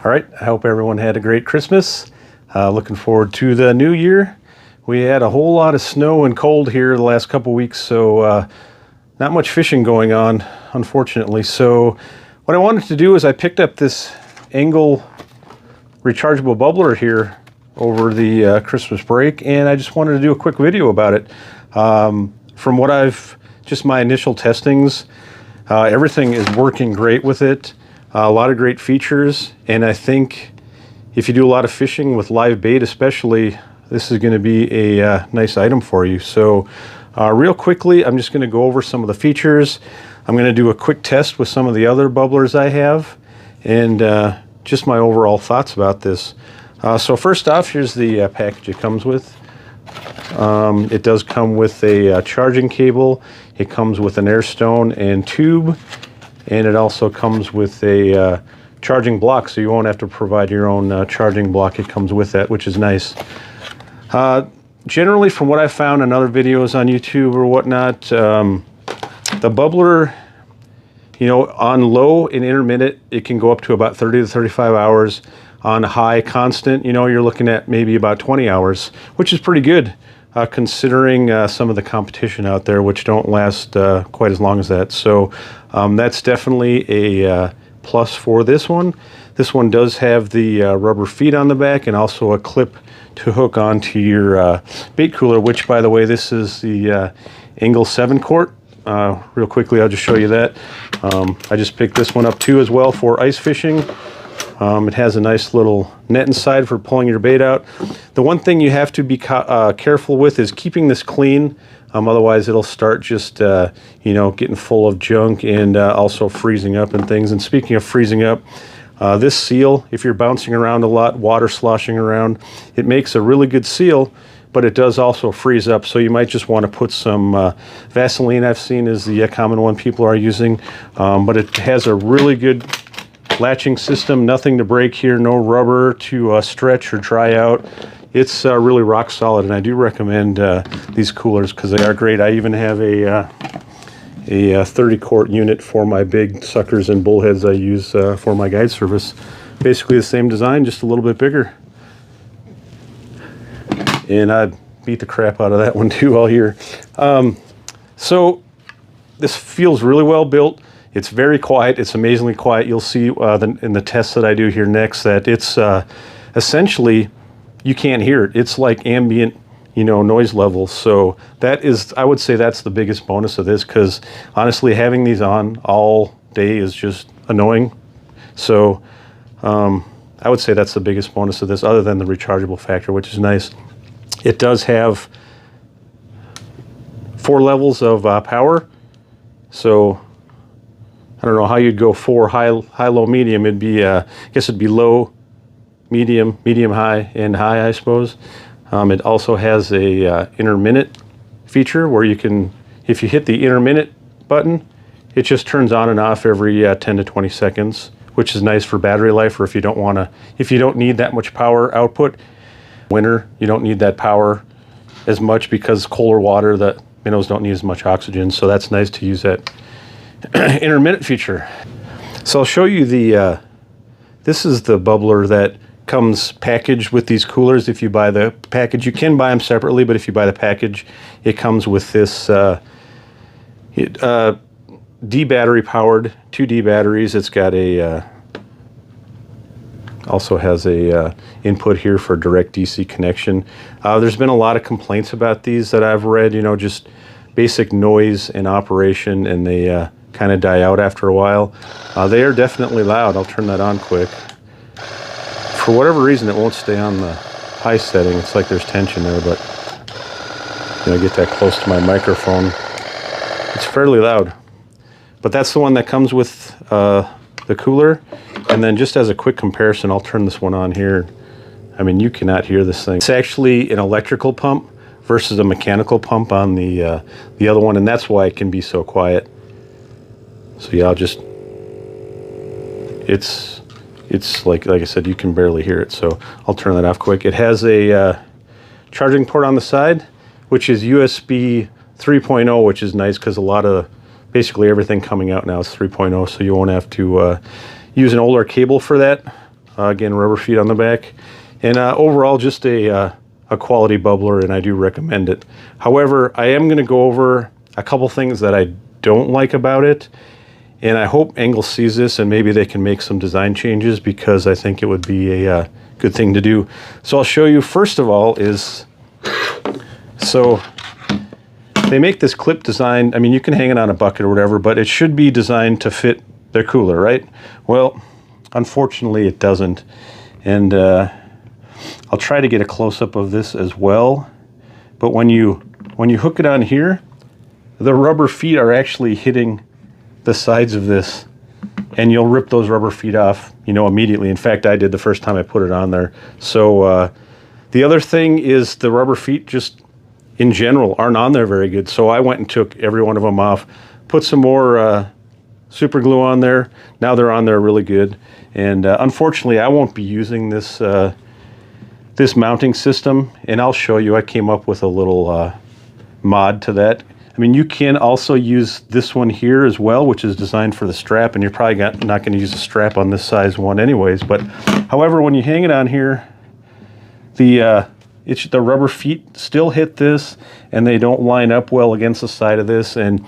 All right, I hope everyone had a great Christmas. Looking forward to the new year. We had a whole lot of snow and cold here the last couple weeks, so not much fishing going on, unfortunately. So what I wanted to do is I picked up this Engel rechargeable bubbler here over the Christmas break, and I just wanted to do a quick video about it. From what just my initial testings, everything is working great with it. A lot of great features, and I think if you do a lot of fishing with live bait especially, this is going to be a nice item for you. So real quickly, I'm just going to go over some of the features. I'm going to do a quick test with some of the other bubblers I have, and just my overall thoughts about this. So first off, here's the package it comes with. It does come with a charging cable. It comes with an air stone and tube, and it also comes with a charging block, so you won't have to provide your own charging block. It comes with that, which is nice. Generally, from what I've found in other videos on YouTube or whatnot, the bubbler, you know, on low and intermittent, it can go up to about 30 to 35 hours. On high constant, you know, you're looking at maybe about 20 hours, which is pretty good, considering some of the competition out there, which don't last quite as long as that. So that's definitely a plus for this one. This one does have the rubber feet on the back and also a clip to hook onto your bait cooler, which, by the way, this is the Engel 7-quart. Real quickly, I'll just show you that. I just picked this one up too as well for ice fishing. It has a nice little net inside for pulling your bait out. The one thing you have to be careful with is keeping this clean. Otherwise, it'll start just, you know, getting full of junk and also freezing up and things. And speaking of freezing up, this seal, if you're bouncing around a lot, water sloshing around, it makes a really good seal, but it does also freeze up. So you might just want to put some Vaseline, I've seen is the common one people are using. But it has a really good latching system, nothing to break here, no rubber to stretch or dry out. It's really rock solid, and I do recommend these coolers because they are great. I even have a 30-quart unit for my big suckers and bullheads I use for my guide service. Basically the same design, just a little bit bigger. And I beat the crap out of that one too all year. So this feels really well built. It's very quiet. It's amazingly quiet. You'll see in the tests that I do here next that it's essentially, you can't hear it. It's like ambient, you know, noise levels. So that is, I would say that's the biggest bonus of this, because honestly, having these on all day is just annoying. So I would say that's the biggest bonus of this, other than the rechargeable factor, which is nice. It does have 4 levels of power. So I don't know how you'd go 4 high, low, medium. It'd be, I guess it'd be low, medium, high, and high, I suppose. It also has a intermittent feature where you can, if you hit the intermittent button, it just turns on and off every 10 to 20 seconds, which is nice for battery life, or if you don't need that much power output. Winter, you don't need that power as much because colder water, the minnows don't need as much oxygen, so that's nice to use that intermittent feature. So I'll show you the this is the bubbler that comes packaged with these coolers. If you buy the package, you can buy them separately, but if you buy the package, it comes with this D battery powered, 2 D batteries. It's got a also has a input here for direct DC connection. There's been a lot of complaints about these that I've read, you know, just basic noise and operation, and they kind of die out after a while. They are definitely loud. I'll turn that on quick. For whatever reason, it won't stay on the high setting. It's like there's tension there, but you know, I get that close to my microphone. It's fairly loud. But that's the one that comes with the cooler. And then just as a quick comparison, I'll turn this one on here. I mean, you cannot hear this thing. It's actually an electrical pump versus a mechanical pump on the other one, and that's why it can be so quiet. So yeah, I'll just, it's like I said, you can barely hear it, so I'll turn that off quick. It has a charging port on the side, which is USB 3.0, which is nice because a lot of, basically everything coming out now is 3.0, so you won't have to use an older cable for that. Again, rubber feet on the back. And overall, just a quality bubbler, and I do recommend it. However, I am going to go over a couple things that I don't like about it. And I hope Engel sees this and maybe they can make some design changes, because I think it would be a good thing to do. So I'll show you, first of all, so they make this clip design. I mean, you can hang it on a bucket or whatever, but it should be designed to fit their cooler, right? Well, unfortunately it doesn't. And I'll try to get a close-up of this as well. But when you hook it on here, the rubber feet are actually hitting the sides of this, and you'll rip those rubber feet off, immediately. In fact, I did the first time I put it on there. So the other thing is the rubber feet just in general aren't on there very good. So I went and took every one of them off, put some more super glue on there. Now they're on there really good. And unfortunately, I won't be using this this mounting system, and I'll show you. I came up with a little mod to that. I mean, you can also use this one here as well, which is designed for the strap, and you're probably not going to use a strap on this size one anyways. But however, when you hang it on here, the rubber feet still hit this, and they don't line up well against the side of this, and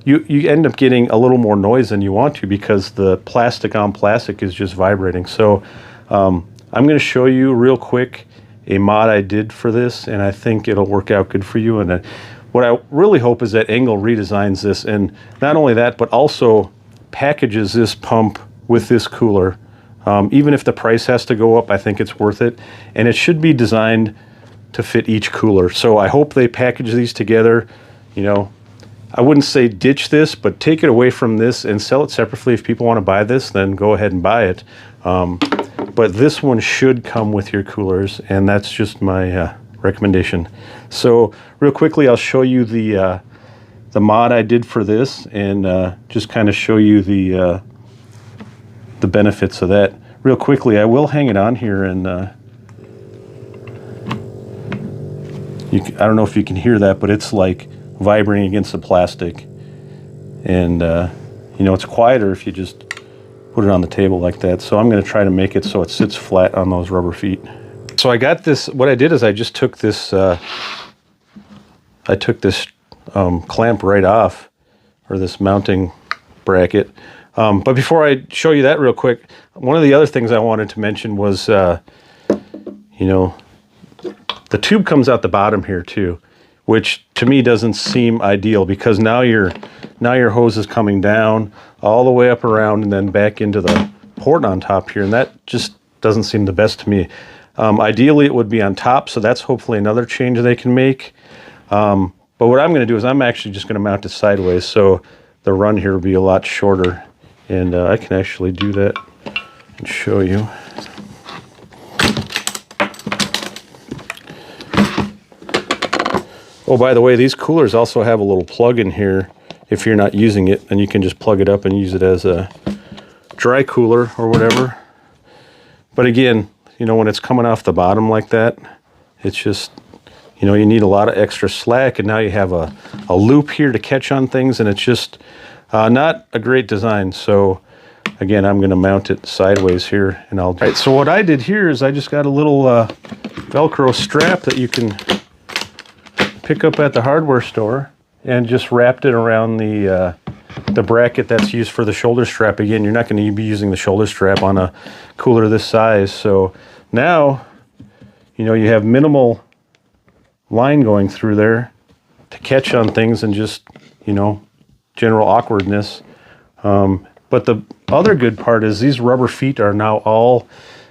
you end up getting a little more noise than you want to, because the plastic on plastic is just vibrating. So I'm going to show you real quick a mod I did for this, and I think it'll work out good for you. And what I really hope is that Engel redesigns this, and not only that, but also packages this pump with this cooler. Even if the price has to go up, I think it's worth it. And it should be designed to fit each cooler. So I hope they package these together. I wouldn't say ditch this, but take it away from this and sell it separately. If people want to buy this, then go ahead and buy it. But this one should come with your coolers, and that's just my recommendation. So real quickly, I'll show you the mod I did for this, and just kind of show you the benefits of that. Real quickly, I will hang it on here, and I don't know if you can hear that, but it's like vibrating against the plastic. And it's quieter if you just put it on the table like that. So I'm going to try to make it so it sits flat on those rubber feet. So I got this. What I did is I just took this clamp right off, or this mounting bracket. But before I show you that real quick, one of the other things I wanted to mention was, the tube comes out the bottom here too, which to me doesn't seem ideal, because now your hose is coming down all the way up around and then back into the port on top here, and that just doesn't seem the best to me. Ideally, it would be on top, so that's hopefully another change they can make. But what I'm going to do is I'm actually just going to mount it sideways, so the run here will be a lot shorter. And I can actually do that and show you. Oh, by the way, these coolers also have a little plug in here. If you're not using it, then you can just plug it up and use it as a dry cooler or whatever. But again, when it's coming off the bottom like that, it's just, you need a lot of extra slack, and now you have a loop here to catch on things, and it's just not a great design. So again, I'm going to mount it sideways here, and All right, so what I did here is I just got a little Velcro strap that you can pick up at the hardware store, and just wrapped it around the bracket that's used for the shoulder strap. Again, you're not going to be using the shoulder strap on a cooler this size. So now, you have minimal line going through there to catch on things and just, general awkwardness. But the other good part is these rubber feet are now all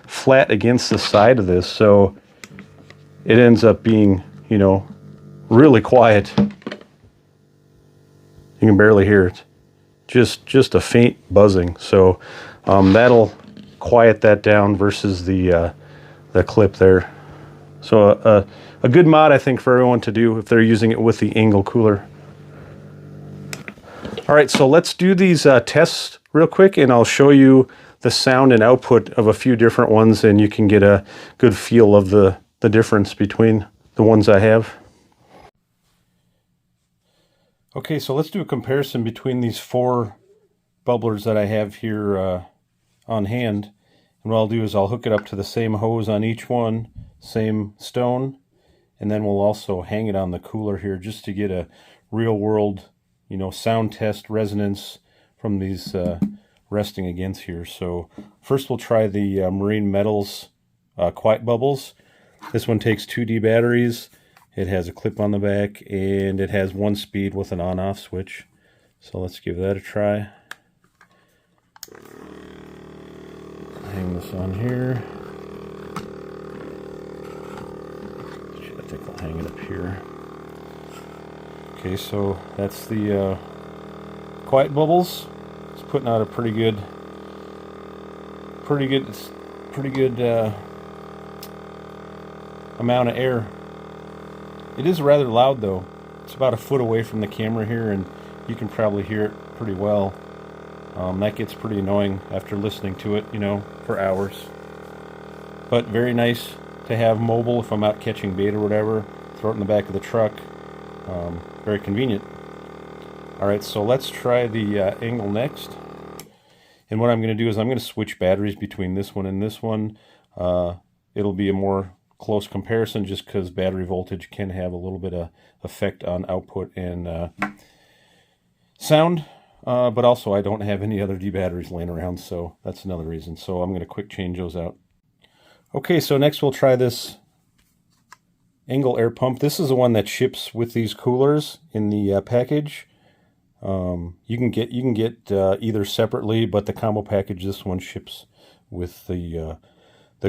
flat against the side of this. So it ends up being, really quiet. You can barely hear it. Just a faint buzzing. So that'll quiet that down versus the clip there. So a good mod, I think, for everyone to do if they're using it with the Engel cooler. All right, so let's do these tests real quick, and I'll show you the sound and output of a few different ones, and you can get a good feel of the difference between the ones I have. Okay, so let's do a comparison between these 4 bubblers that I have here on hand. And what I'll do is I'll hook it up to the same hose on each one, same stone, and then we'll also hang it on the cooler here just to get a real world, you know, sound test resonance from these resting against here. So first we'll try the Marine Metals Quiet Bubbles. This one takes 2D batteries. It has a clip on the back, and it has 1 speed with an on-off switch. So let's give that a try. Hang this on here. I think I'll hang it up here. Okay, so that's the Quiet Bubbles. It's putting out a pretty good amount of air. It is rather loud though. It's about a foot away from the camera here, and you can probably hear it pretty well. That gets pretty annoying after listening to it, you know, for hours. But very nice to have mobile if I'm out catching bait or whatever. Throw it in the back of the truck. Very convenient. Alright, so let's try the Engel next. And what I'm going to do is I'm going to switch batteries between this one and this one. It'll be a more close comparison just because battery voltage can have a little bit of effect on output and sound. But also I don't have any other D batteries laying around, so that's another reason. So I'm going to quick change those out. Okay, so next we'll try this Engel air pump. This is the one that ships with these coolers in the package. You can get either separately, but the combo package, this one ships with the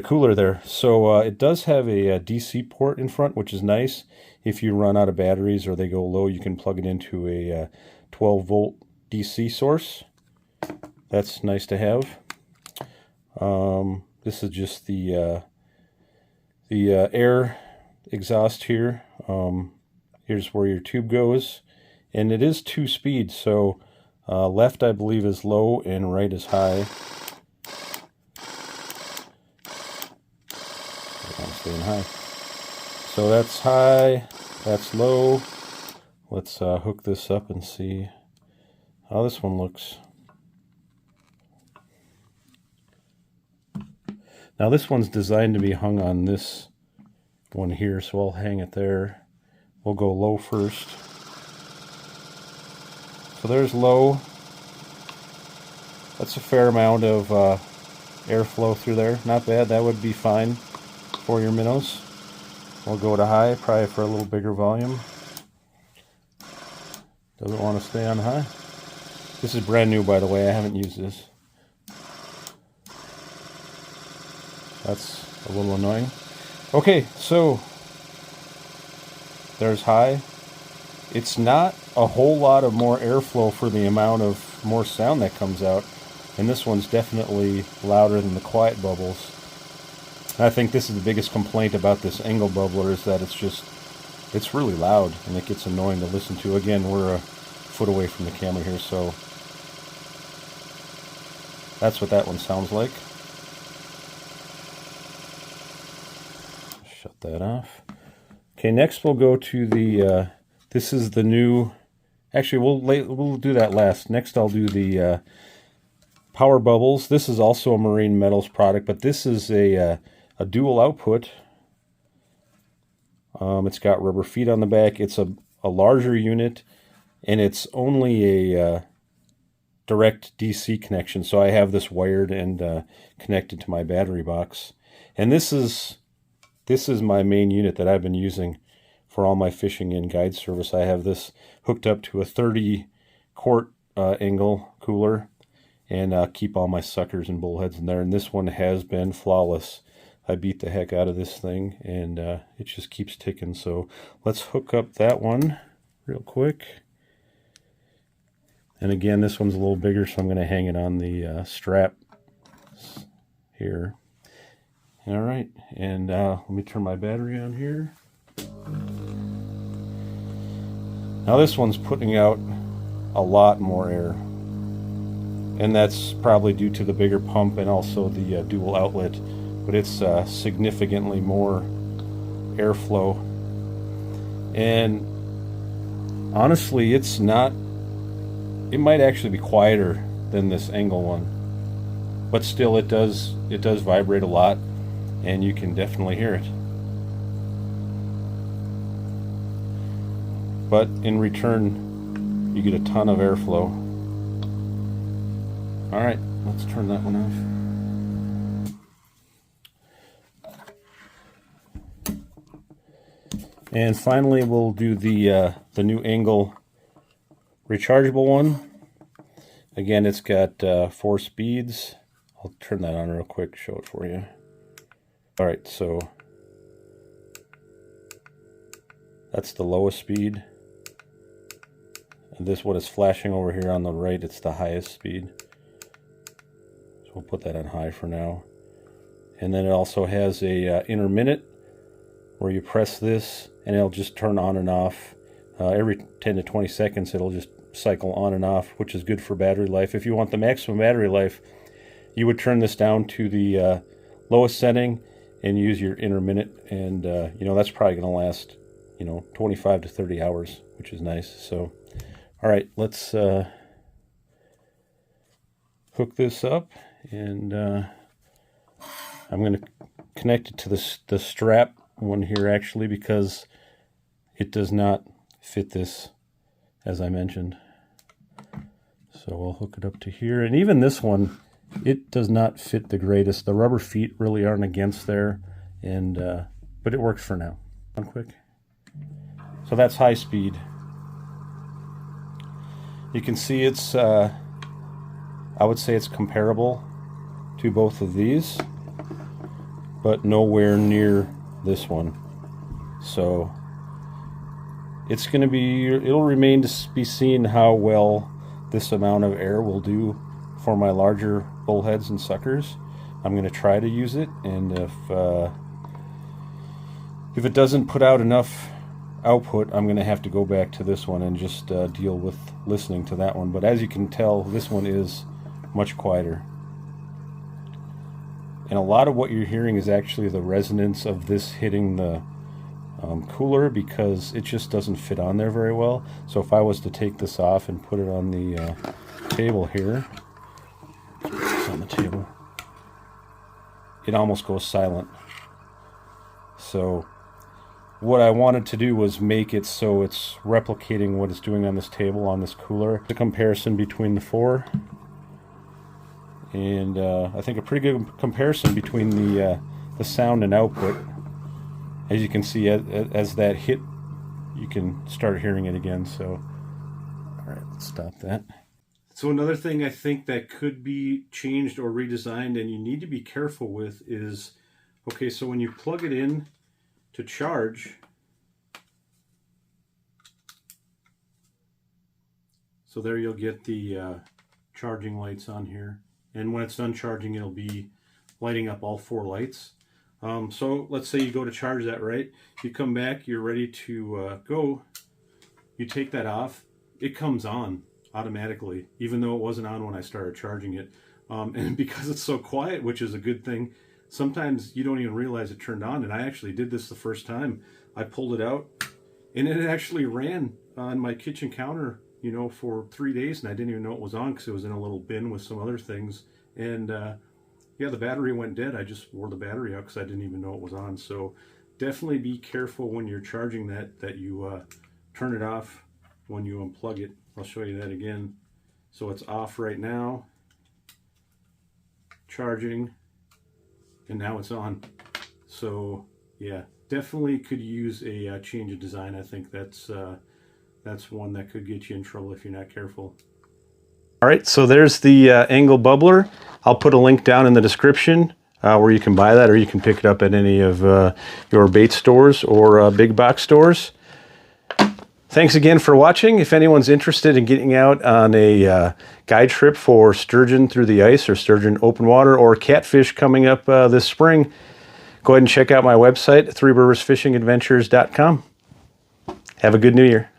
cooler there. So it does have a DC port in front, which is nice. If you run out of batteries or they go low, you can plug it into a 12-volt DC source. That's nice to have. This is just the air exhaust here. Here's where your tube goes, and it is 2 speeds. So left, I believe, is low and right is high. I'm staying high. So that's high. That's low. Let's hook this up and see how this one looks. Now this one's designed to be hung on this one here, so I'll hang it there. We'll go low first. So there's low. That's a fair amount of airflow through there. Not bad. That would be fine for your minnows. We'll go to high, probably for a little bigger volume. Doesn't want to stay on high. This is brand new, by the way. I haven't used this. That's a little annoying. Okay, so there's high. It's not a whole lot of more airflow for the amount of more sound that comes out. And this one's definitely louder than the Quiet Bubbles. And I think this is the biggest complaint about this Engel bubbler, is that it's really loud and it gets annoying to listen to. Again, we're a foot away from the camera here, so that's what that one sounds like. Shut that off. Okay, next we'll go to the, this is the new, actually we'll do that last. Next I'll do the Power Bubbles. This is also a Marine Metals product, but this is a dual output. It's got rubber feet on the back. It's a larger unit, and it's only a direct DC connection. So I have this wired and connected to my battery box. And this is my main unit that I've been using for all my fishing and guide service. I have this hooked up to a 30-quart Engel cooler, and keep all my suckers and bullheads in there. And this one has been flawless. I beat the heck out of this thing, and it just keeps ticking. So let's hook up that one real quick. And again, this one's a little bigger, so I'm going to hang it on the strap here. All right, and let me turn my battery on here. Now this one's putting out a lot more air, and that's probably due to the bigger pump and also the dual outlet, but it's significantly more airflow. And honestly, it might actually be quieter than this Engel one. but still it does vibrate a lot, and you can definitely hear it. But in return, you get a ton of airflow. All right, let's turn that one off. And finally, we'll do the new Engel rechargeable one. Again, it's got 4 speeds. I'll turn that on real quick, show it for you. All right, so that's the lowest speed. And this one is flashing over here on the right. It's the highest speed. So we'll put that on high for now. And then it also has a intermittent where you press this and it'll just turn on and off. Every 10 to 20 seconds it'll just cycle on and off, which is good for battery life. If you want the maximum battery life, you would turn this down to the lowest setting and use your intermittent, and you know, that's probably going to last, you know, 25 to 30 hours, which is nice. So all right, let's hook this up, and I'm going to connect it to the strap one here actually, because it does not fit this, as I mentioned. So we'll hook it up to here, and even this one, it does not fit the greatest. The rubber feet really aren't against there, and but it works for now. On quick. So that's high speed. You can see it's, I would say it's comparable to both of these, but nowhere near this one. So it's going to be, it'll remain to be seen how well this amount of air will do for my larger bullheads and suckers. I'm going to try to use it, and if it doesn't put out enough output, I'm going to have to go back to this one and just deal with listening to that one. But as you can tell, this one is much quieter. And a lot of what you're hearing is actually the resonance of this hitting the cooler, because it just doesn't fit on there very well. So if I was to take this off and put it on the table here, on the table, it almost goes silent. So what I wanted to do was make it so it's replicating what it's doing on this table, on this cooler. The comparison between the 4, and I think a pretty good comparison between the sound and output. As you can see, as that hit, you can start hearing it again. So, all right, let's stop that. So another thing I think that could be changed or redesigned, and you need to be careful with, is, okay, so when you plug it in to charge, so there you'll get the charging lights on here, and when it's done charging, it'll be lighting up all 4 lights. So let's say you go to charge that, right? You come back, you're ready to go, you take that off, it comes on automatically, even though it wasn't on when I started charging it. And because it's so quiet, which is a good thing, sometimes you don't even realize it turned on. And I actually did this the first time. I pulled it out, and it actually ran on my kitchen counter, you know, for 3 days, and I didn't even know it was on because it was in a little bin with some other things. And yeah, the battery went dead. I just wore the battery out because I didn't even know it was on. So definitely be careful when you're charging that you turn it off when you unplug it. I'll show you that again. So it's off right now, charging, and now it's on. So yeah, definitely could use a change of design. I think that's one that could get you in trouble if you're not careful. All right, so there's the Engel bubbler. I'll put a link down in the description where you can buy that, or you can pick it up at any of your bait stores or big box stores. Thanks again for watching. If anyone's interested in getting out on a guide trip for sturgeon through the ice, or sturgeon open water, or catfish coming up this spring, go ahead and check out my website, threeriversfishingadventures.com. Have a good New Year.